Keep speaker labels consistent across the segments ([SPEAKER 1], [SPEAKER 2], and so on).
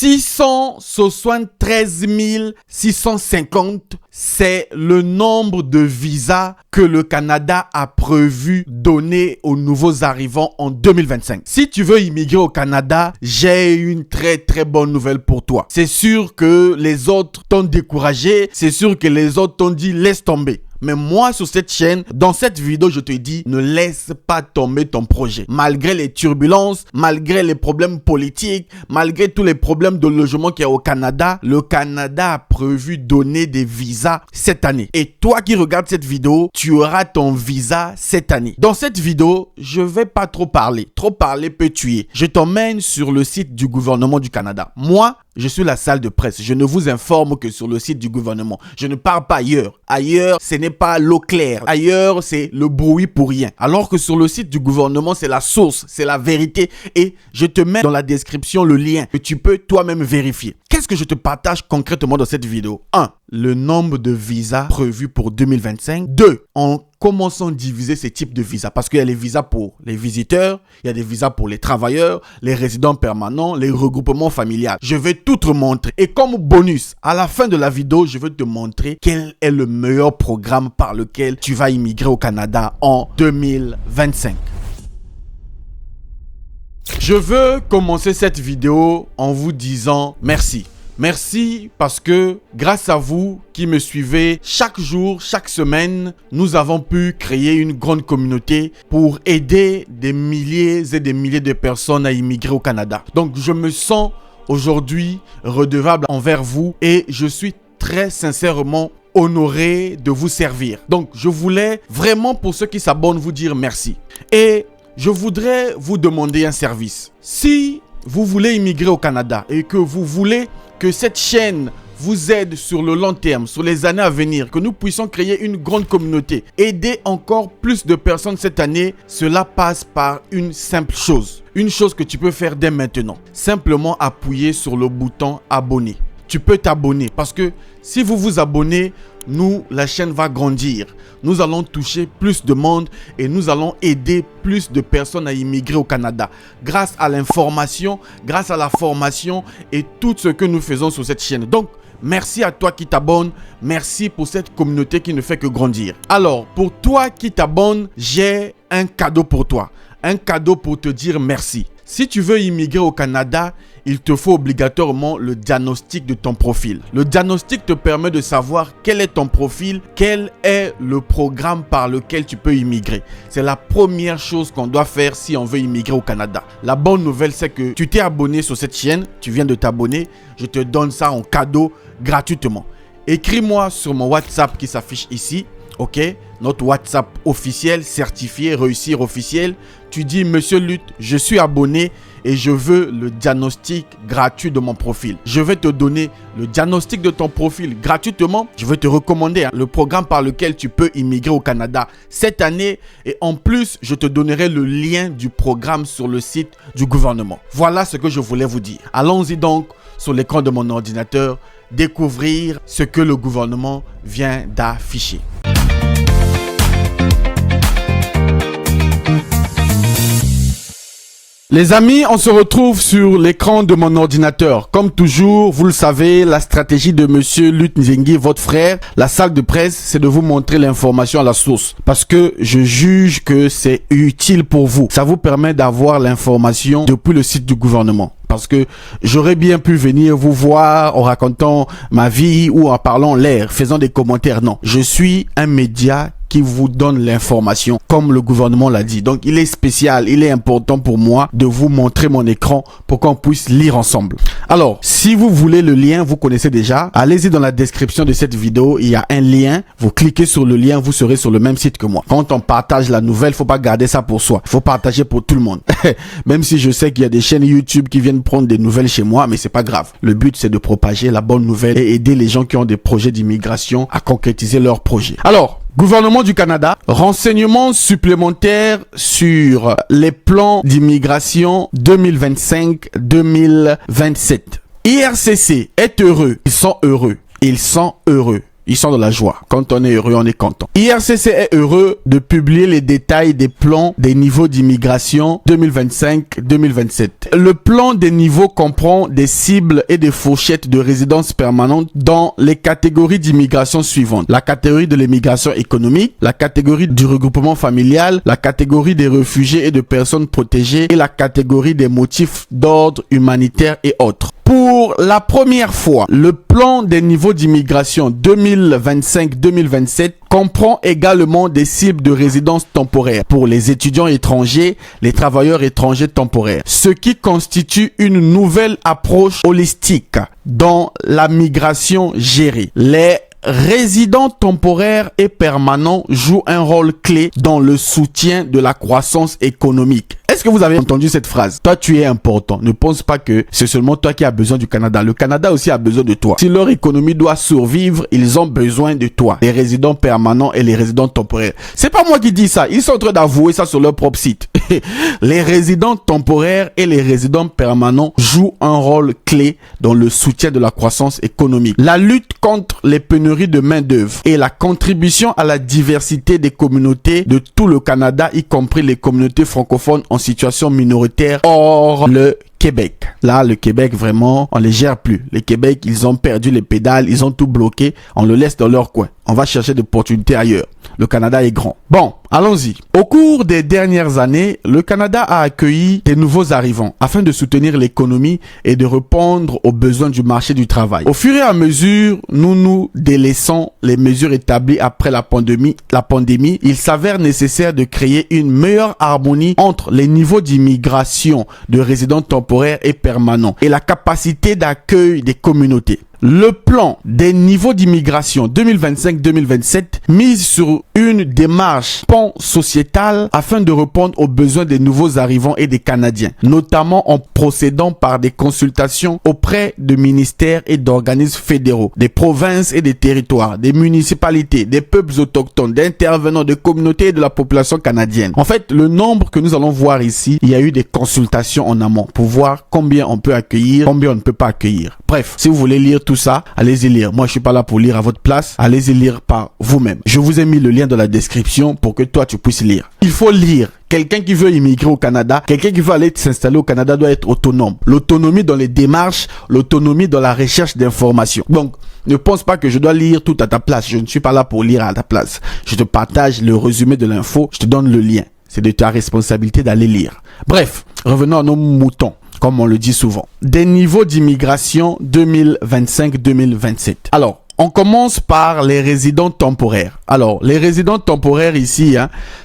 [SPEAKER 1] 673 650, c'est le nombre de visas que le Canada a prévu donner aux nouveaux arrivants en 2025. Si tu veux immigrer au Canada, j'ai une très bonne nouvelle pour toi. C'est sûr que les autres t'ont découragé, c'est sûr que les autres t'ont dit laisse tomber. Mais moi, sur cette chaîne, dans cette vidéo, je te dis, ne laisse pas tomber ton projet. Malgré les turbulences, malgré les problèmes politiques, malgré tous les problèmes de logement qu'il y a au Canada, le Canada a prévu donner des visas cette année. Et toi qui regardes cette vidéo, tu auras ton visa cette année. Dans cette vidéo, je vais pas trop parler. Trop parler peut tuer. Je t'emmène sur le site du gouvernement du Canada. Moi, je suis la salle de presse. Je ne vous informe que sur le site du gouvernement. Je ne parle pas ailleurs. Ailleurs, ce n'est pas l'eau claire. Ailleurs, c'est le bruit pour rien. Alors que sur le site du gouvernement, c'est la source, c'est la vérité. Et je te mets dans la description le lien que tu peux toi-même vérifier. Qu'est-ce que je te partage concrètement dans cette vidéo? 1. Le nombre de visas prévus pour 2025. 2. En commençant à diviser ces types de visas. Parce qu'il y a les visas pour les visiteurs, il y a des visas pour les travailleurs, les résidents permanents, les regroupements familiaux. Je vais tout te montrer. Et comme bonus, à la fin de la vidéo, je vais te montrer quel est le meilleur programme par lequel tu vas immigrer au Canada en 2025. Je veux commencer cette vidéo en vous disant merci. Merci parce que grâce à vous qui me suivez chaque jour, chaque semaine, nous avons pu créer une grande communauté pour aider des milliers et des milliers de personnes à immigrer au Canada. Donc je me sens aujourd'hui redevable envers vous et je suis très sincèrement honoré de vous servir. Donc je voulais vraiment pour ceux qui s'abonnent vous dire merci. Et je voudrais vous demander un service. Si vous voulez immigrer au Canada et que vous voulez que cette chaîne vous aide sur le long terme, sur les années à venir, que nous puissions créer une grande communauté, aider encore plus de personnes cette année, cela passe par une simple chose. Une chose que tu peux faire dès maintenant. Simplement appuyer sur le bouton abonner. Tu peux t'abonner parce que si vous vous abonnez, la chaîne va grandir. Nous allons toucher plus de monde et nous allons aider plus de personnes à immigrer au Canada. Grâce à l'information, grâce à la formation et tout ce que nous faisons sur cette chaîne. Donc, merci à toi qui t'abonnes. Merci pour cette communauté qui ne fait que grandir. Alors, pour toi qui t'abonnes, j'ai un cadeau pour toi. Un cadeau pour te dire merci. Si tu veux immigrer au Canada, il te faut obligatoirement le diagnostic de ton profil. Le diagnostic te permet de savoir quel est ton profil, quel est le programme par lequel tu peux immigrer. C'est la première chose qu'on doit faire si on veut immigrer au Canada. La bonne nouvelle, c'est que tu t'es abonné sur cette chaîne, tu viens de t'abonner, je te donne ça en cadeau gratuitement. Écris-moi sur mon WhatsApp qui s'affiche ici. Ok, notre WhatsApp officiel, certifié, réussir officiel. Tu dis, Monsieur Lutte, je suis abonné et je veux le diagnostic gratuit de mon profil. Je vais te donner le diagnostic de ton profil gratuitement. Je vais te recommander le programme par lequel tu peux immigrer au Canada cette année. Et en plus, je te donnerai le lien du programme sur le site du gouvernement. Voilà ce que je voulais vous dire. Allons-y donc sur l'écran de mon ordinateur, découvrir ce que le gouvernement vient d'afficher. Les amis, on se retrouve sur l'écran de mon ordinateur. Comme toujours, vous le savez, la stratégie de Monsieur Lutte Nzengi, votre frère, la salle de presse, c'est de vous montrer l'information à la source. Parce que je juge que c'est utile pour vous. Ça vous permet d'avoir l'information depuis le site du gouvernement. Parce que j'aurais bien pu venir vous voir en racontant ma vie ou en parlant l'air, faisant des commentaires. Non, je suis un média qui vous donne l'information comme le gouvernement l'a dit. Donc il est spécial, il est important pour moi de vous montrer mon écran pour qu'on puisse lire ensemble. Alors, si vous voulez le lien, vous connaissez déjà, allez-y dans la description de cette vidéo, il y a un lien, vous cliquez sur le lien, vous serez sur le même site que moi. Quand on partage la nouvelle, faut pas garder ça pour soi, il faut partager pour tout le monde. Même si je sais qu'il y a des chaînes YouTube qui viennent prendre des nouvelles chez moi, mais c'est pas grave. Le but c'est de propager la bonne nouvelle et aider les gens qui ont des projets d'immigration à concrétiser leurs projets. Alors, gouvernement du Canada, renseignements supplémentaires sur les plans d'immigration 2025-2027. IRCC est heureux. Ils sont heureux. Ils sont heureux. Ils sont dans la joie. Quand on est heureux, on est content. IRCC est heureux de publier les détails des plans des niveaux d'immigration 2025-2027. Le plan des niveaux comprend des cibles et des fourchettes de résidence permanente dans les catégories d'immigration suivantes. La catégorie de l'immigration économique, la catégorie du regroupement familial, la catégorie des réfugiés et de personnes protégées et la catégorie des motifs d'ordre humanitaire et autres. Pour la première fois, le plan des niveaux d'immigration 2025-2027 comprend également des cibles de résidence temporaire pour les étudiants étrangers, les travailleurs étrangers temporaires, ce qui constitue une nouvelle approche holistique dans la migration gérée. Les résidents temporaires et permanents jouent un rôle clé dans le soutien de la croissance économique. Est-ce que vous avez entendu cette phrase? Toi, tu es important. Ne pense pas que c'est seulement toi qui as besoin du Canada. Le Canada aussi a besoin de toi. Si leur économie doit survivre, ils ont besoin de toi. Les résidents permanents et les résidents temporaires. C'est pas moi qui dis ça. Ils sont en train d'avouer ça sur leur propre site. Les résidents temporaires et les résidents permanents jouent un rôle clé dans le soutien de la croissance économique. La lutte contre les pénuries de main-d'œuvre et la contribution à la diversité des communautés de tout le Canada, y compris les communautés francophones en situation minoritaire hors le Québec. Là, le Québec, vraiment, on les gère plus. Le Québec, ils ont perdu les pédales, ils ont tout bloqué. On le laisse dans leur coin. On va chercher des opportunités ailleurs. Le Canada est grand. Bon, allons-y. Au cours des dernières années, le Canada a accueilli des nouveaux arrivants afin de soutenir l'économie et de répondre aux besoins du marché du travail. Au fur et à mesure, nous délaissons les mesures établies après la pandémie, il s'avère nécessaire de créer une meilleure harmonie entre les niveaux d'immigration de résidents temporaires et permanents et la capacité d'accueil des communautés. Le plan des niveaux d'immigration 2025-2027 mise sur une démarche pan-sociétale afin de répondre aux besoins des nouveaux arrivants et des Canadiens, notamment en procédant par des consultations auprès de ministères et d'organismes fédéraux, des provinces et des territoires, des municipalités, des peuples autochtones, d'intervenants, de communautés et de la population canadienne. En fait, le nombre que nous allons voir ici, il y a eu des consultations en amont pour voir combien on peut accueillir, combien on ne peut pas accueillir. Bref, si vous voulez lire tout ça, allez-y lire. Moi, je suis pas là pour lire à votre place. Allez-y lire par vous-même. Je vous ai mis le lien dans la description pour que toi, tu puisses lire. Il faut lire. Quelqu'un qui veut immigrer au Canada, quelqu'un qui veut aller s'installer au Canada doit être autonome. L'autonomie dans les démarches, l'autonomie dans la recherche d'informations. Donc, ne pense pas que je dois lire tout à ta place. Je ne suis pas là pour lire à ta place. Je te partage le résumé de l'info. Je te donne le lien. C'est de ta responsabilité d'aller lire. Bref, revenons à nos moutons, comme on le dit souvent. Des niveaux d'immigration 2025-2027. Alors, on commence par les résidents temporaires. Alors, les résidents temporaires ici,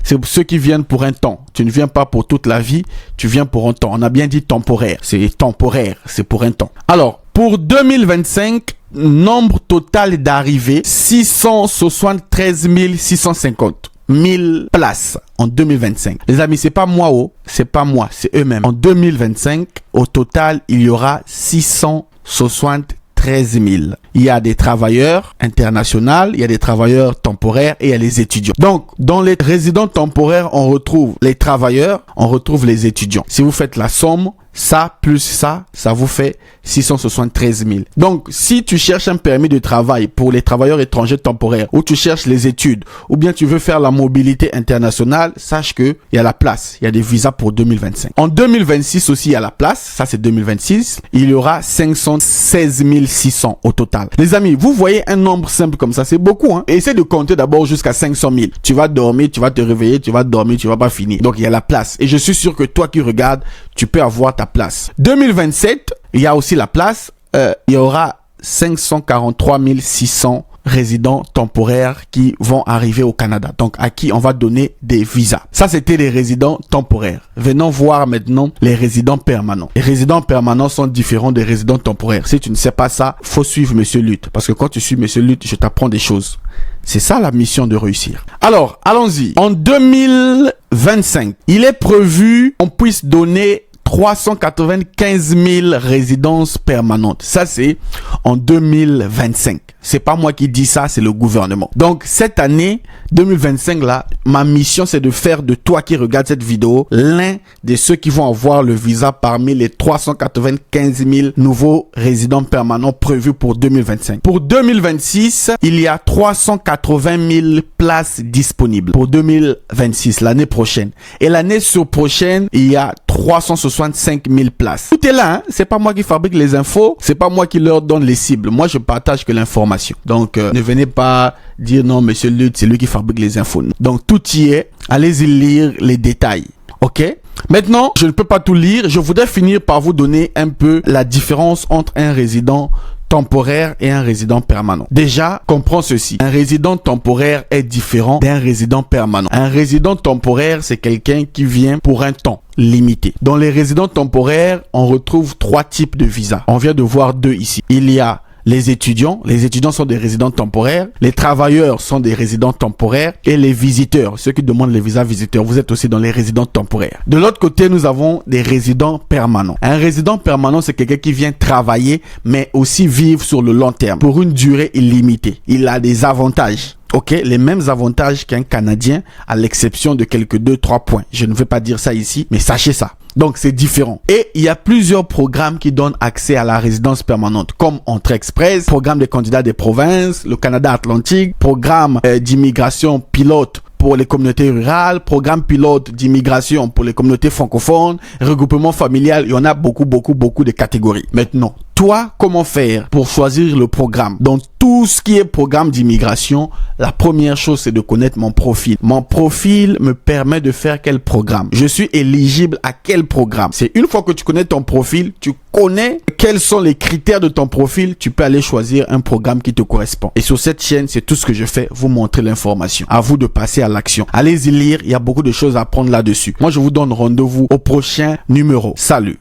[SPEAKER 1] c'est ceux qui viennent pour un temps. Tu ne viens pas pour toute la vie, tu viens pour un temps. On a bien dit temporaire. C'est temporaire, c'est pour un temps. Alors, pour 2025, nombre total d'arrivées, 673 650. 1000 places en 2025. Les amis, c'est pas moi, c'est pas moi, c'est eux-mêmes. En 2025, au total, il y aura 673 000. Il y a des travailleurs internationaux, il y a des travailleurs temporaires et il y a les étudiants. Donc, dans les résidents temporaires, on retrouve les travailleurs, on retrouve les étudiants. Si vous faites la somme, ça plus ça vous fait 673 000. Donc, si tu cherches un permis de travail pour les travailleurs étrangers temporaires, ou tu cherches les études, ou bien tu veux faire la mobilité internationale, sache que il y a la place. Il y a des visas pour 2025. En 2026 aussi, il y a la place. Ça, c'est 2026. Il y aura 516 600 au total. Les amis, vous voyez un nombre simple comme ça, c'est beaucoup, Et essaie de compter d'abord jusqu'à 500 000. Tu vas dormir, tu vas te réveiller, tu vas dormir, tu vas pas finir. Donc, il y a la place. Et je suis sûr que toi qui regardes, tu peux avoir ta place. 2027, il y a aussi la place. Il y aura 543 600 résidents temporaires qui vont arriver au Canada. Donc, à qui on va donner des visas. Ça, c'était les résidents temporaires. Venons voir maintenant les résidents permanents. Les résidents permanents sont différents des résidents temporaires. Si tu ne sais pas ça, faut suivre Monsieur Lutte. Parce que quand tu suis Monsieur Lutte, je t'apprends des choses. C'est ça la mission de réussir. Alors, allons-y. En 2025, il est prévu qu'on puisse donner 395 000 résidences permanentes. Ça, c'est en 2025. C'est pas moi qui dis ça, c'est le gouvernement. Donc, cette année 2025 là, ma mission, c'est de faire de toi qui regarde cette vidéo l'un de ceux qui vont avoir le visa parmi les 395 000 nouveaux résidents permanents prévus pour 2025. Pour 2026, il y a 380 000 places disponibles pour 2026, l'année prochaine. Et l'année sur prochaine, il y a 365 000 places. Tout est là, hein? C'est pas moi qui fabrique les infos, c'est pas moi qui leur donne les cibles. Moi, je partage que l'information. Donc, ne venez pas dire non, monsieur Lutte, c'est lui qui fabrique les infos. Donc, tout y est. Allez-y lire les détails. OK? Maintenant, je ne peux pas tout lire. Je voudrais finir par vous donner un peu la différence entre un résident temporaire et un résident permanent. Déjà, comprends ceci. Un résident temporaire est différent d'un résident permanent. Un résident temporaire, c'est quelqu'un qui vient pour un temps limité. Dans les résidents temporaires, on retrouve 3 types de visas. On vient de voir 2 ici. Il y a les étudiants sont des résidents temporaires, les travailleurs sont des résidents temporaires et les visiteurs, ceux qui demandent les visas visiteurs, vous êtes aussi dans les résidents temporaires. De l'autre côté, nous avons des résidents permanents. Un résident permanent, c'est quelqu'un qui vient travailler mais aussi vivre sur le long terme pour une durée illimitée. Il a des avantages. OK, les mêmes avantages qu'un Canadien, à l'exception de quelques 2-3 points. Je ne vais pas dire ça ici, mais sachez ça. Donc, c'est différent. Et il y a plusieurs programmes qui donnent accès à la résidence permanente, comme Entrée Express, programme des candidats des provinces, le Canada Atlantique, programme d'immigration pilote pour les communautés rurales, programme pilote d'immigration pour les communautés francophones, regroupement familial, il y en a beaucoup de catégories. Maintenant, toi, comment faire pour choisir le programme? Dans tout ce qui est programme d'immigration, la première chose, c'est de connaître mon profil. Mon profil me permet de faire quel programme? Je suis éligible à quel programme? C'est une fois que tu connais ton profil, tu connais quels sont les critères de ton profil, tu peux aller choisir un programme qui te correspond. Et sur cette chaîne, c'est tout ce que je fais, vous montrer l'information. À vous de passer à l'action. Allez-y lire, il y a beaucoup de choses à apprendre là-dessus. Moi, je vous donne rendez-vous au prochain numéro. Salut!